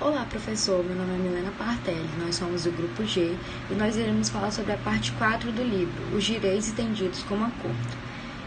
Olá, professor. Meu nome é Milena Partelli. Nós somos do Grupo G e nós iremos falar sobre a parte 4 do livro, Os Direitos Entendidos como Acordo.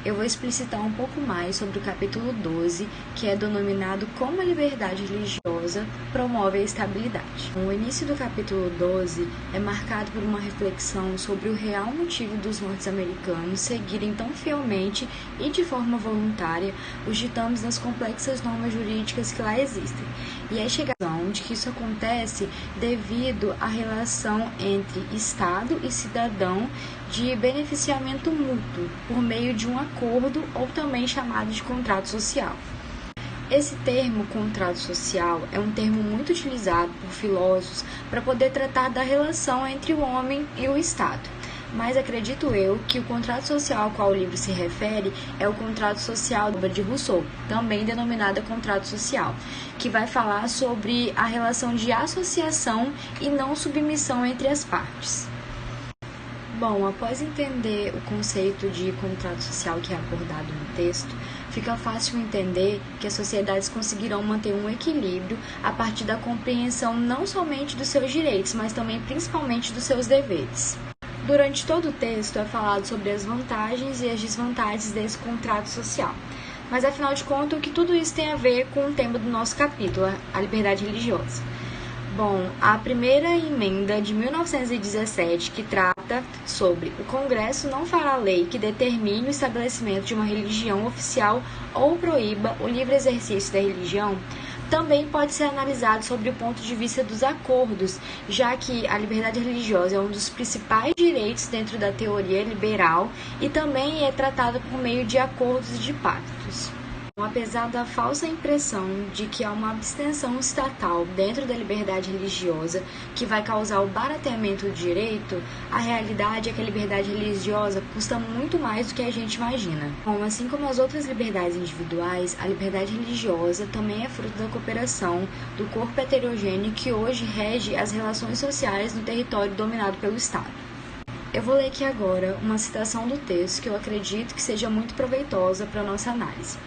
Eu vou explicitar um pouco mais sobre o capítulo 12, que é denominado Como a Liberdade Religiosa Promove a Estabilidade. O início do capítulo 12 é marcado por uma reflexão sobre o real motivo dos norte-americanos seguirem tão fielmente e de forma voluntária os ditames das complexas normas jurídicas que lá existem. E é chegada de que isso acontece devido à relação entre Estado e cidadão de beneficiamento mútuo por meio de um acordo ou também chamado de contrato social. Esse termo, contrato social, é um termo muito utilizado por filósofos para poder tratar da relação entre o homem e o Estado. Mas acredito eu que o contrato social ao qual o livro se refere é o contrato social de Rousseau, também denominada contrato social, que vai falar sobre a relação de associação e não submissão entre as partes. Bom, após entender o conceito de contrato social que é abordado no texto, fica fácil entender que as sociedades conseguirão manter um equilíbrio a partir da compreensão não somente dos seus direitos, mas também principalmente dos seus deveres. Durante todo o texto é falado sobre as vantagens e as desvantagens desse contrato social. Mas, afinal de contas, o que tudo isso tem a ver com o tema do nosso capítulo, a liberdade religiosa? Bom, a primeira emenda de 1917, que trata sobre o Congresso não fará lei que determine o estabelecimento de uma religião oficial ou proíba o livre exercício da religião, também pode ser analisado sobre o ponto de vista dos acordos, já que a liberdade religiosa é um dos principais direitos dentro da teoria liberal e também é tratada por meio de acordos e de pactos. Apesar da falsa impressão de que há uma abstenção estatal dentro da liberdade religiosa que vai causar o barateamento do direito, a realidade é que a liberdade religiosa custa muito mais do que a gente imagina. Bom, assim como as outras liberdades individuais, a liberdade religiosa também é fruto da cooperação do corpo heterogêneo que hoje rege as relações sociais no território dominado pelo Estado. Eu vou ler aqui agora uma citação do texto que eu acredito que seja muito proveitosa para a nossa análise.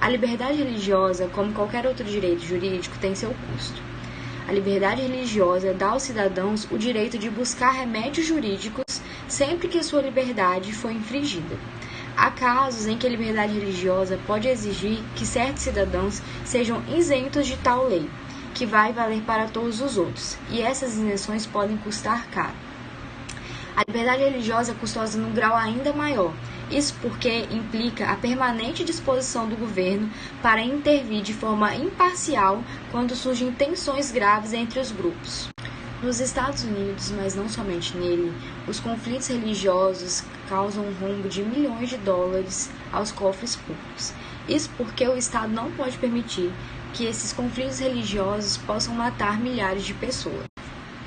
A liberdade religiosa, como qualquer outro direito jurídico, tem seu custo. A liberdade religiosa dá aos cidadãos o direito de buscar remédios jurídicos sempre que sua liberdade for infringida. Há casos em que a liberdade religiosa pode exigir que certos cidadãos sejam isentos de tal lei, que vai valer para todos os outros, e essas isenções podem custar caro. A liberdade religiosa é custosa num grau ainda maior. Isso porque implica a permanente disposição do governo para intervir de forma imparcial quando surgem tensões graves entre os grupos. Nos Estados Unidos, mas não somente nele, os conflitos religiosos causam um rombo de milhões de dólares aos cofres públicos. Isso porque o Estado não pode permitir que esses conflitos religiosos possam matar milhares de pessoas.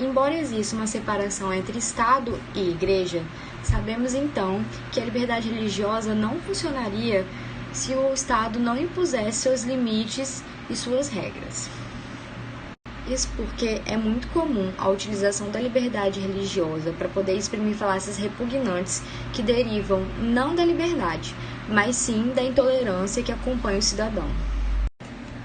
Embora exista uma separação entre Estado e Igreja, sabemos então que a liberdade religiosa não funcionaria se o Estado não impusesse seus limites e suas regras. Isso porque é muito comum a utilização da liberdade religiosa para poder exprimir falácias repugnantes que derivam não da liberdade, mas sim da intolerância que acompanha o cidadão.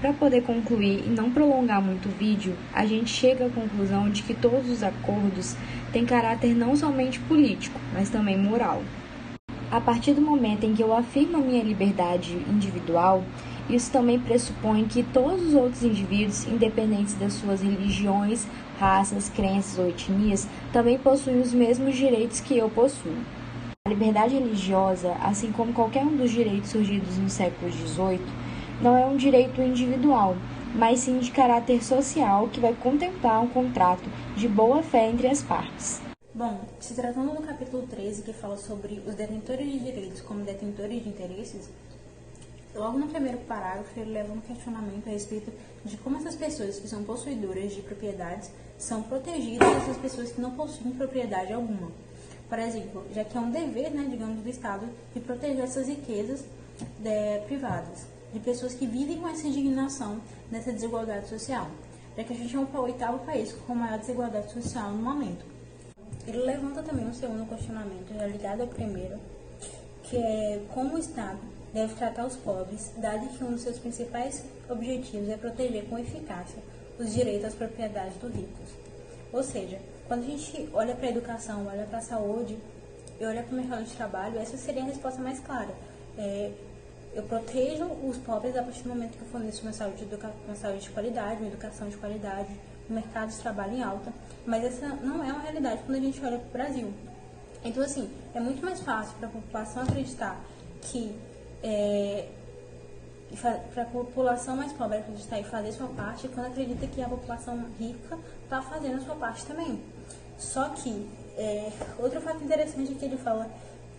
Para poder concluir e não prolongar muito o vídeo, a gente chega à conclusão de que todos os acordos têm caráter não somente político, mas também moral. A partir do momento em que eu afirmo a minha liberdade individual, isso também pressupõe que todos os outros indivíduos, independentes das suas religiões, raças, crenças ou etnias, também possuem os mesmos direitos que eu possuo. A liberdade religiosa, assim como qualquer um dos direitos surgidos no século XVIII, não é um direito individual, mas sim de caráter social que vai contemplar um contrato de boa-fé entre as partes. Bom, se tratando do capítulo 13, que fala sobre os detentores de direitos como detentores de interesses, logo no primeiro parágrafo ele leva um questionamento a respeito de como essas pessoas que são possuidoras de propriedades são protegidas dessas pessoas que não possuem propriedade alguma. Por exemplo, já que é um dever, digamos, do Estado de proteger essas riquezas privadas, de pessoas que vivem com essa indignação dessa desigualdade social, já que a gente é o oitavo país com maior desigualdade social no momento. Ele levanta também um segundo questionamento, já ligado ao primeiro, que é como o Estado deve tratar os pobres, dado que um dos seus principais objetivos é proteger com eficácia os direitos às propriedades dos ricos. Ou seja, quando a gente olha para a educação, olha para a saúde e olha para o mercado de trabalho, essa seria a resposta mais clara. Eu protejo os pobres a partir do momento que eu forneço uma saúde de qualidade, uma educação de qualidade, um mercado de trabalho em alta, mas essa não é uma realidade quando a gente olha para o Brasil. Então, assim, é muito mais fácil para a população acreditar que para a população mais pobre acreditar e fazer sua parte quando acredita que a população rica está fazendo a sua parte também. Só que, outro fato interessante é que ele fala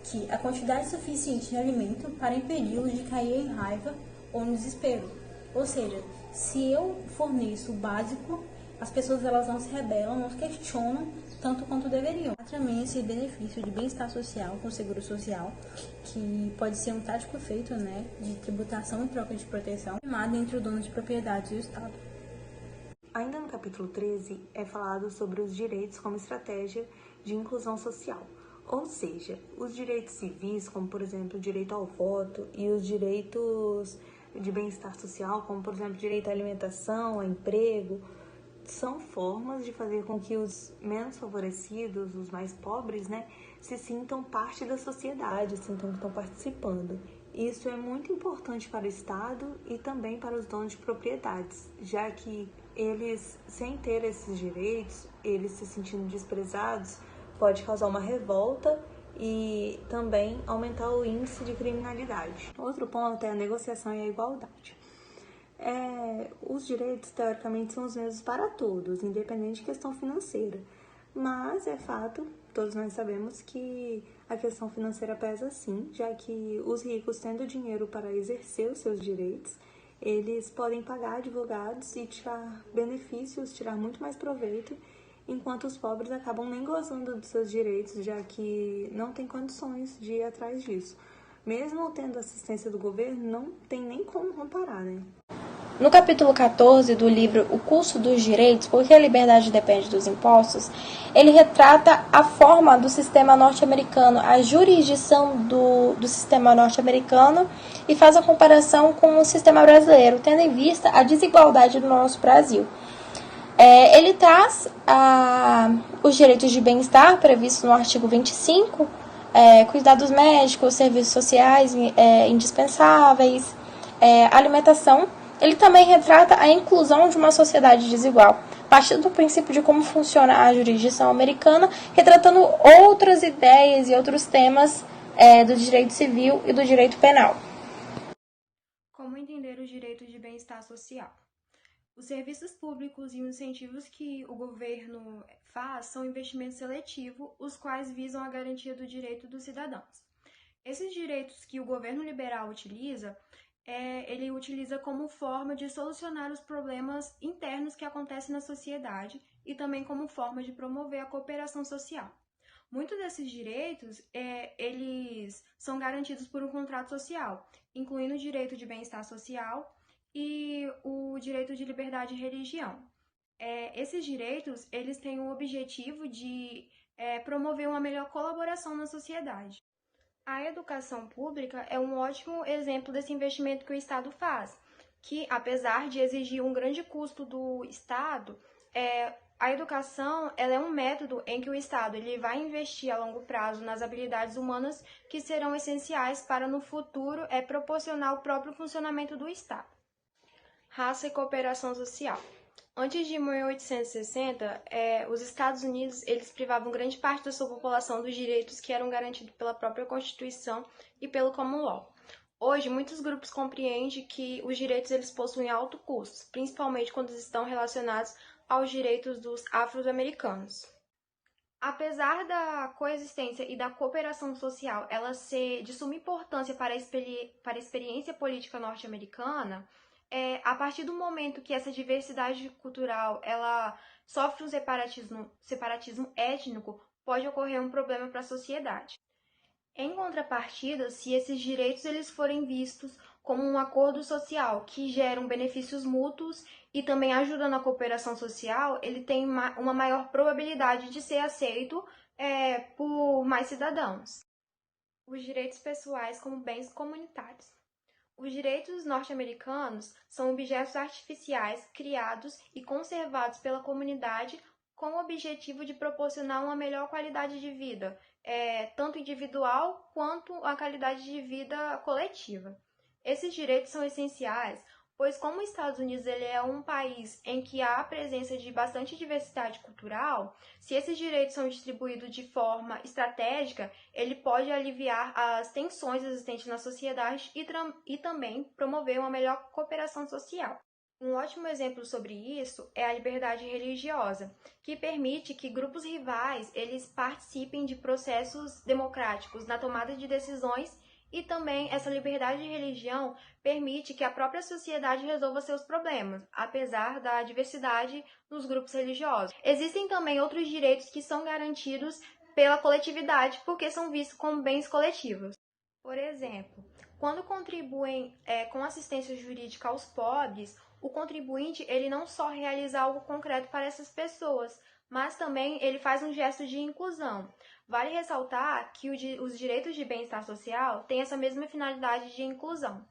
que a quantidade suficiente de alimento para impedi-los de cair em raiva ou no desespero. Ou seja, se eu forneço o básico, as pessoas elas não se rebelam, não questionam tanto quanto deveriam. Há também esse benefício de bem-estar social com seguro social, que pode ser um tático efeito, de tributação em troca de proteção, firmado entre o dono de propriedades e o Estado. Ainda no capítulo 13 é falado sobre os direitos como estratégia de inclusão social, ou seja, os direitos civis, como por exemplo o direito ao voto, e os direitos de bem-estar social, como por exemplo direito à alimentação, a emprego, são formas de fazer com que os menos favorecidos, os mais pobres, se sintam parte da sociedade, sintam que estão participando. Isso é muito importante para o Estado e também para os donos de propriedades, já que eles, sem ter esses direitos, eles se sentindo desprezados, pode causar uma revolta e também aumentar o índice de criminalidade. Outro ponto é a negociação e a igualdade. Os direitos, teoricamente, são os mesmos para todos, independente de questão financeira. Mas é fato, todos nós sabemos que a questão financeira pesa sim, já que os ricos, tendo dinheiro para exercer os seus direitos, eles podem pagar advogados e tirar benefícios, tirar muito mais proveito, enquanto os pobres acabam nem gozando dos seus direitos, já que não têm condições de ir atrás disso. Mesmo tendo assistência do governo, não tem nem como comparar, No capítulo 14 do livro O Curso dos Direitos, porque a liberdade depende dos impostos, ele retrata a forma do sistema norte-americano, a jurisdição do sistema norte-americano e faz a comparação com o sistema brasileiro, tendo em vista a desigualdade do nosso Brasil. Ele traz os direitos de bem-estar previstos no artigo 25, cuidados médicos, serviços sociais indispensáveis, alimentação. Ele também retrata a inclusão de uma sociedade desigual, partindo do princípio de como funciona a jurisdição americana, retratando outras ideias e outros temas do direito civil e do direito penal. Como entender os direitos de bem-estar social? Os serviços públicos e os incentivos que o governo faz são investimentos seletivos, os quais visam a garantia do direito dos cidadãos. Esses direitos que o governo liberal utiliza, ele utiliza como forma de solucionar os problemas internos que acontecem na sociedade e também como forma de promover a cooperação social. Muitos desses direitos, eles são garantidos por um contrato social, incluindo o direito de bem-estar social e o direito de liberdade de religião. Esses direitos, eles têm o objetivo de promover uma melhor colaboração na sociedade. A educação pública é um ótimo exemplo desse investimento que o Estado faz, que, apesar de exigir um grande custo do Estado, a educação ela é um método em que o Estado ele vai investir a longo prazo nas habilidades humanas que serão essenciais para, no futuro, proporcionar o próprio funcionamento do Estado. Raça e cooperação social. Antes de 1860, os Estados Unidos eles privavam grande parte da sua população dos direitos que eram garantidos pela própria Constituição e pelo Common Law. Hoje, muitos grupos compreendem que os direitos eles possuem alto custo, principalmente quando estão relacionados aos direitos dos afro-americanos. Apesar da coexistência e da cooperação social ela ser de suma importância para a experiência política norte-americana, a partir do momento que essa diversidade cultural ela sofre um separatismo étnico, pode ocorrer um problema para a sociedade. Em contrapartida, se esses direitos eles forem vistos como um acordo social que geram benefícios mútuos e também ajuda na cooperação social, ele tem uma maior probabilidade de ser aceito por mais cidadãos. Os direitos pessoais como bens comunitários. Os direitos norte-americanos são objetos artificiais criados e conservados pela comunidade com o objetivo de proporcionar uma melhor qualidade de vida, tanto individual quanto a qualidade de vida coletiva. Esses direitos são essenciais, pois como os Estados Unidos ele é um país em que há a presença de bastante diversidade cultural, se esses direitos são distribuídos de forma estratégica, ele pode aliviar as tensões existentes na sociedade e também promover uma melhor cooperação social. Um ótimo exemplo sobre isso é a liberdade religiosa, que permite que grupos rivais eles participem de processos democráticos na tomada de decisões e também essa liberdade de religião permite que a própria sociedade resolva seus problemas, apesar da diversidade nos grupos religiosos. Existem também outros direitos que são garantidos pela coletividade porque são vistos como bens coletivos. Por exemplo, quando contribuem com assistência jurídica aos pobres, o contribuinte ele não só realiza algo concreto para essas pessoas, mas também ele faz um gesto de inclusão. Vale ressaltar que os direitos de bem-estar social têm essa mesma finalidade de inclusão.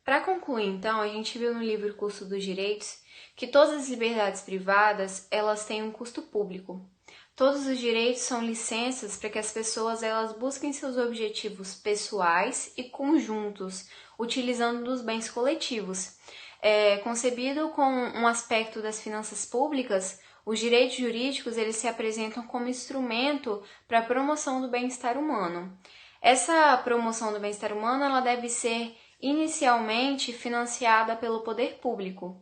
Para concluir, então, a gente viu no livro O Custo dos Direitos que todas as liberdades privadas, elas têm um custo público. Todos os direitos são licenças para que as pessoas elas busquem seus objetivos pessoais e conjuntos, utilizando dos bens coletivos. Concebido com um aspecto das finanças públicas, os direitos jurídicos eles se apresentam como instrumento para a promoção do bem-estar humano. Essa promoção do bem-estar humano ela deve ser inicialmente financiada pelo poder público.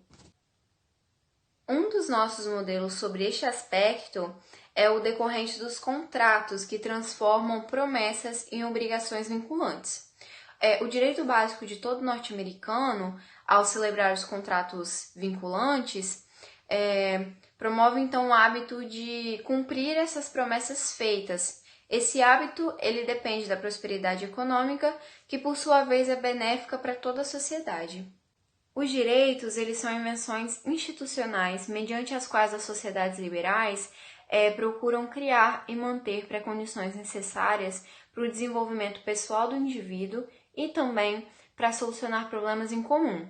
Um dos nossos modelos sobre este aspecto é o decorrente dos contratos que transformam promessas em obrigações vinculantes. O direito básico de todo norte-americano, ao celebrar os contratos vinculantes, promove então o hábito de cumprir essas promessas feitas. Esse hábito ele depende da prosperidade econômica, que por sua vez é benéfica para toda a sociedade. Os direitos eles são invenções institucionais mediante as quais as sociedades liberais procuram criar e manter pré-condições necessárias para o desenvolvimento pessoal do indivíduo e também para solucionar problemas em comum.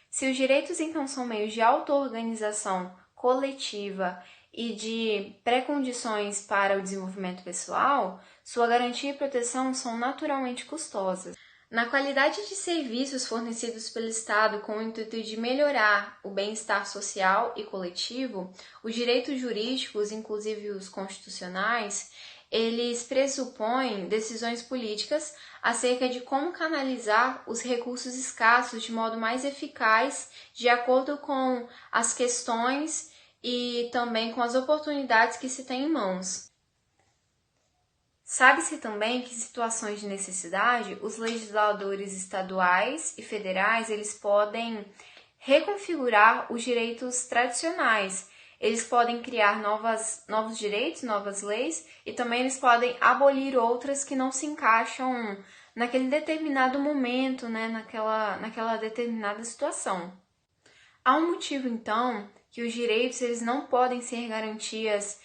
Se os direitos, então, são meios de auto-organização coletiva e de pré-condições para o desenvolvimento pessoal, sua garantia e proteção são naturalmente custosas. Na qualidade de serviços fornecidos pelo Estado com o intuito de melhorar o bem-estar social e coletivo, os direitos jurídicos, inclusive os constitucionais, eles pressupõem decisões políticas acerca de como canalizar os recursos escassos de modo mais eficaz, de acordo com as questões e também com as oportunidades que se tem em mãos. Sabe-se também que em situações de necessidade, os legisladores estaduais e federais eles podem reconfigurar os direitos tradicionais. Eles podem criar novos direitos, novas leis, e também eles podem abolir outras que não se encaixam naquele determinado momento, né, naquela determinada situação. Há um motivo, então, que os direitos eles não podem ser garantias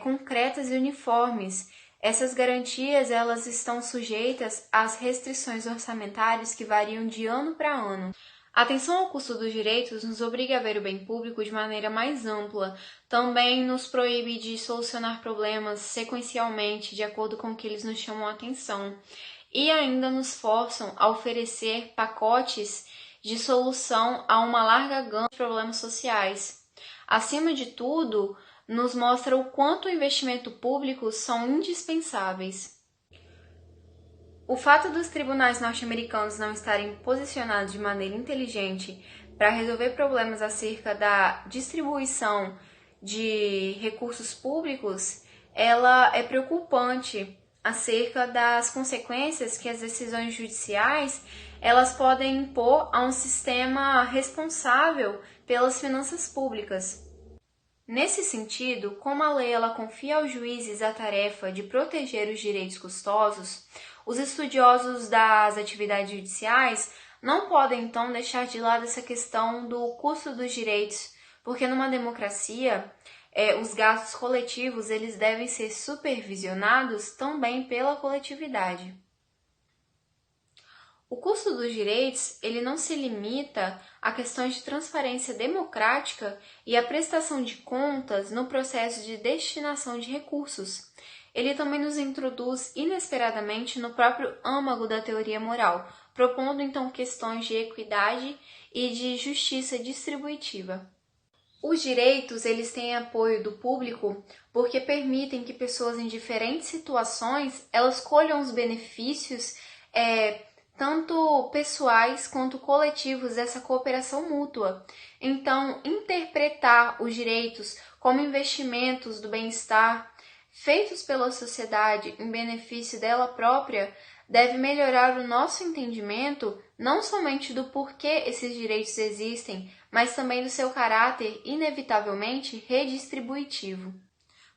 concretas e uniformes. Essas garantias elas estão sujeitas às restrições orçamentárias que variam de ano para ano. A atenção ao custo dos direitos nos obriga a ver o bem público de maneira mais ampla, também nos proíbe de solucionar problemas sequencialmente, de acordo com o que eles nos chamam a atenção, e ainda nos forçam a oferecer pacotes de solução a uma larga gama de problemas sociais. Acima de tudo, nos mostra o quanto o investimento público são indispensáveis. O fato dos tribunais norte-americanos não estarem posicionados de maneira inteligente para resolver problemas acerca da distribuição de recursos públicos, ela é preocupante acerca das consequências que as decisões judiciais elas podem impor a um sistema responsável pelas finanças públicas. Nesse sentido, como a lei ela confia aos juízes a tarefa de proteger os direitos custosos, os estudiosos das atividades judiciais não podem, então, deixar de lado essa questão do custo dos direitos, porque numa democracia, os gastos coletivos eles devem ser supervisionados também pela coletividade. O custo dos direitos, ele não se limita a questões de transparência democrática e a prestação de contas no processo de destinação de recursos. Ele também nos introduz inesperadamente no próprio âmago da teoria moral, propondo então questões de equidade e de justiça distributiva. Os direitos, eles têm apoio do público porque permitem que pessoas em diferentes situações, elas colham os benefícios tanto pessoais quanto coletivos dessa cooperação mútua. Então, interpretar os direitos como investimentos do bem-estar feitos pela sociedade em benefício dela própria deve melhorar o nosso entendimento não somente do porquê esses direitos existem, mas também do seu caráter inevitavelmente redistributivo.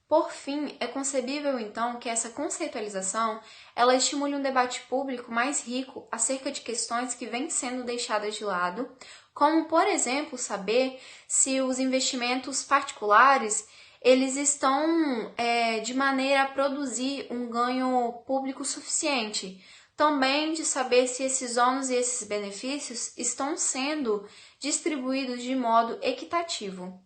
Por fim, é concebível então que essa conceitualização ela estimule um debate público mais rico acerca de questões que vêm sendo deixadas de lado, como, por exemplo, saber se os investimentos particulares eles estão de maneira a produzir um ganho público suficiente. Também de saber se esses ônus e esses benefícios estão sendo distribuídos de modo equitativo.